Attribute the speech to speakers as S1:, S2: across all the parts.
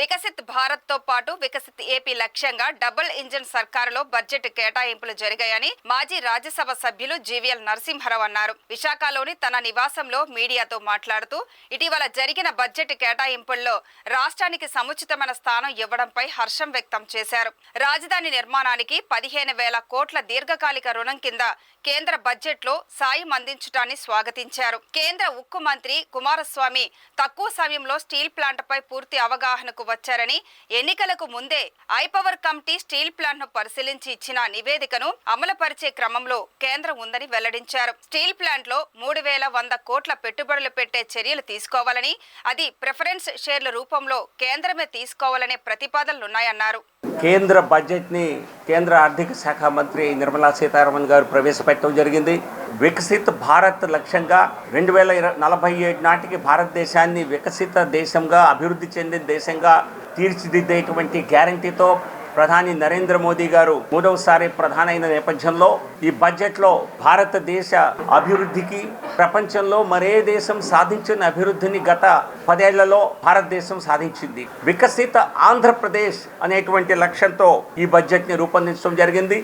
S1: వికసిత్ భారత్ తో పాటు వికసిత్ ఏపీ లక్ష్యంగా డబుల్ ఇంజిన్ సర్కారులో బడ్జెట్ కేటాయింపులు జరిగాయని మాజీ రాజ్యసభ సభ్యులు జీవీఎల్ నరసింహారావు అన్నారు. విశాఖలోని తన నివాసంలో మీడియాతో మాట్లాడుతూ ఇటీవల జరిగిన బడ్జెట్ కేటాయింపుల్లో రాష్ట్రానికి సముచితమైన స్థానం ఇవ్వడంపై హర్షం వ్యక్తం చేశారు. రాజధాని నిర్మాణానికి 15,000 కోట్ల దీర్ఘకాలిక రుణం కింద కేంద్ర బడ్జెట్ లో సాయం అందించడాన్ని స్వాగతించారు. కేంద్ర ఉక్కు మంత్రి కుమారస్వామి తక్కువ సమయంలో స్టీల్ ప్లాంట్ పై పూర్తి అవగాహనకు వచ్చారని, ఎన్నికలకు ముందే ఐపవర్ కమిటీ స్టీల్ ప్లాంట్ ను పరిశీలించి ఇచ్చిన నివేదికను అమలుపరిచే క్రమంలో కేంద్రం ఉందని వెల్లడించారు. స్టీల్ ప్లాంట్ లో 3,100 కోట్ల పెట్టుబడులు పెట్టే చర్యలు తీసుకోవాలని, అది ప్రిఫరెన్స్ షేర్ల రూపంలో కేంద్రమే తీసుకోవాలనే ప్రతిపాదనలున్నాయన్నారు.
S2: కేంద్ర బడ్జెట్ ని కేంద్ర ఆర్థిక శాఖ మంత్రి నిర్మలా సీతారామన్ గారు ప్రవేశపెట్టడం జరిగింది. వికసిత్ భారత్ లక్ష్యంగా 2047 నాటికి భారతదేశాన్ని వికసిత దేశంగా, అభివృద్ధి చెందిన దేశంగా తీర్చిదిద్దేటువంటి గ్యారంటీతో ప్రధాని నరేంద్ర మోదీ గారు 3వసారి ప్రధానమైన నేపథ్యంలో ఈ బడ్జెట్లో భారతదేశ అభివృద్ధికి ప్రపంచంలో మరే దేశం సాధించిన అభివృద్ధిని గత 10 ఏళ్లలో భారతదేశం సాధించింది. వికసిత ఆంధ్రప్రదేశ్ అనేటువంటి లక్ష్యంతో ఈ బడ్జెట్ని రూపొందించడం జరిగింది.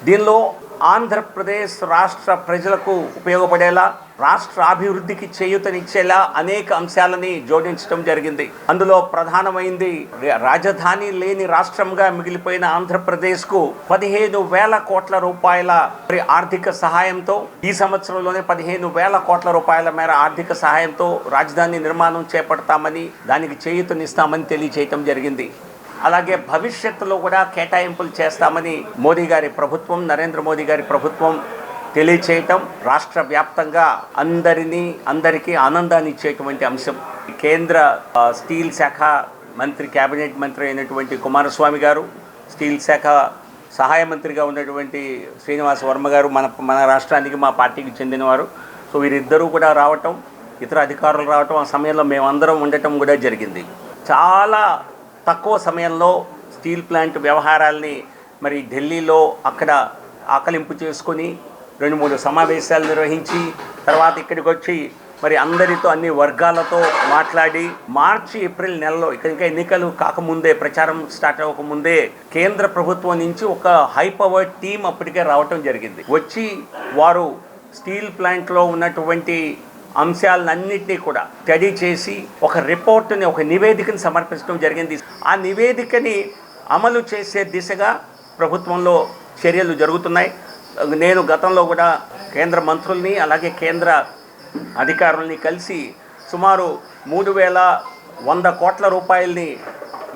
S2: దీనిలో ఆంధ్రప్రదేశ్ రాష్ట్ర ప్రజలకు ఉపయోగపడేలా, రాష్ట్ర అభివృద్ధికి చేయూతనిచ్చేలా అనేక అంశాలని జోడించడం జరిగింది. అందులో ప్రధానమైంది రాజధాని లేని రాష్ట్రంగా మిగిలిపోయిన ఆంధ్రప్రదేశ్కు 15,000 కోట్ల రూపాయల ఆర్థిక సహాయంతో, ఈ సంవత్సరంలోనే 15,000 కోట్ల రూపాయల మేర ఆర్థిక సహాయంతో రాజధాని నిర్మాణం చేపడతామని, దానికి చేయూతనిస్తామని తెలియజేయటం జరిగింది. అలాగే భవిష్యత్తులో కూడా కేటాయింపులు చేస్తామని మోదీ గారి ప్రభుత్వం, నరేంద్ర మోదీ గారి ప్రభుత్వం తెలియచేయటం రాష్ట్ర వ్యాప్తంగా అందరికీ ఆనందాన్ని ఇచ్చేటువంటి అంశం. కేంద్ర స్టీల్ శాఖ మంత్రి, కేబినెట్ మంత్రి అయినటువంటి కుమారస్వామి గారు, స్టీల్ శాఖ సహాయ మంత్రిగా ఉన్నటువంటి శ్రీనివాస వర్మ గారు మన రాష్ట్రానికి, మా పార్టీకి చెందినవారు. సో వీరిద్దరూ కూడా రావటం, ఇతర అధికారులు రావటం, ఆ సమయంలో మేమందరం ఉండటం కూడా జరిగింది. చాలా తక్కువ సమయంలో స్టీల్ ప్లాంట్ వ్యవహారాల్ని మరి ఢిల్లీలో అక్కడ ఆకలింపు చేసుకొని 2-3 సమావేశాలు నిర్వహించి, తర్వాత ఇక్కడికి వచ్చి మరి అందరితో, అన్ని వర్గాలతో మాట్లాడి మార్చి, ఏప్రిల్ నెలలో ఇంకా ఎన్నికలు కాకముందే, ప్రచారం స్టార్ట్ అవ్వకముందే కేంద్ర ప్రభుత్వం నుంచి ఒక హై పవర్ టీం అప్పటికే రావటం జరిగింది. వచ్చి వారు స్టీల్ ప్లాంట్లో ఉన్నటువంటి అంశాలన్నింటినీ కూడా స్టడీ చేసి ఒక రిపోర్ట్ని, ఒక నివేదికను సమర్పించడం జరిగింది. ఆ నివేదికని అమలు చేసే దిశగా ప్రభుత్వంలో చర్యలు జరుగుతున్నాయి. నేను గతంలో కూడా కేంద్ర మంత్రుల్ని, అలాగే కేంద్ర అధికారుల్ని కలిసి సుమారు 3,100 కోట్ల రూపాయలని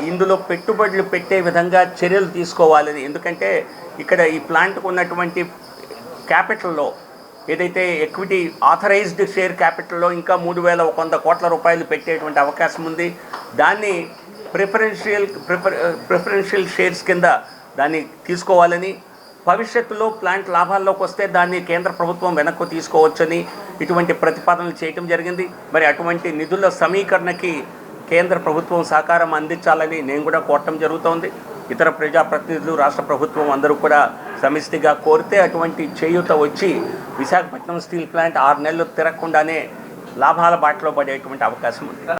S2: ఇందులో పెట్టుబడులు పెట్టే విధంగా చర్యలు తీసుకోవాలని. ఎందుకంటే ఇక్కడ ఈ ప్లాంట్కు ఉన్నటువంటి క్యాపిటల్లో, ఏదైతే ఎక్విటీ ఆథరైజ్డ్ షేర్ క్యాపిటల్లో ఇంకా 3,100 కోట్ల రూపాయలు పెట్టేటువంటి అవకాశం ఉంది. దాన్ని ప్రిఫరెన్షియల్ షేర్స్ కింద దాన్ని తీసుకోవాలని, భవిష్యత్తులో ప్లాంట్ లాభాల్లోకి వస్తే దాన్ని కేంద్ర ప్రభుత్వం వెనక్కు తీసుకోవచ్చని ఇటువంటి ప్రతిపాదనలు చేయటం జరిగింది. మరి అటువంటి నిధుల సమీకరణకి కేంద్ర ప్రభుత్వం సహకారం అందించాలని నేను కూడా కోరటం జరుగుతోంది. ఇతర ప్రజాప్రతినిధులు, రాష్ట్ర ప్రభుత్వం అందరూ కూడా సమిష్టిగా కోరితే అటువంటి చేయూత వచ్చి విశాఖపట్నం స్టీల్ ప్లాంట్ 6 నెలలు తిరగకుండానే లాభాల బాటలో పడేటువంటి అవకాశం ఉంది.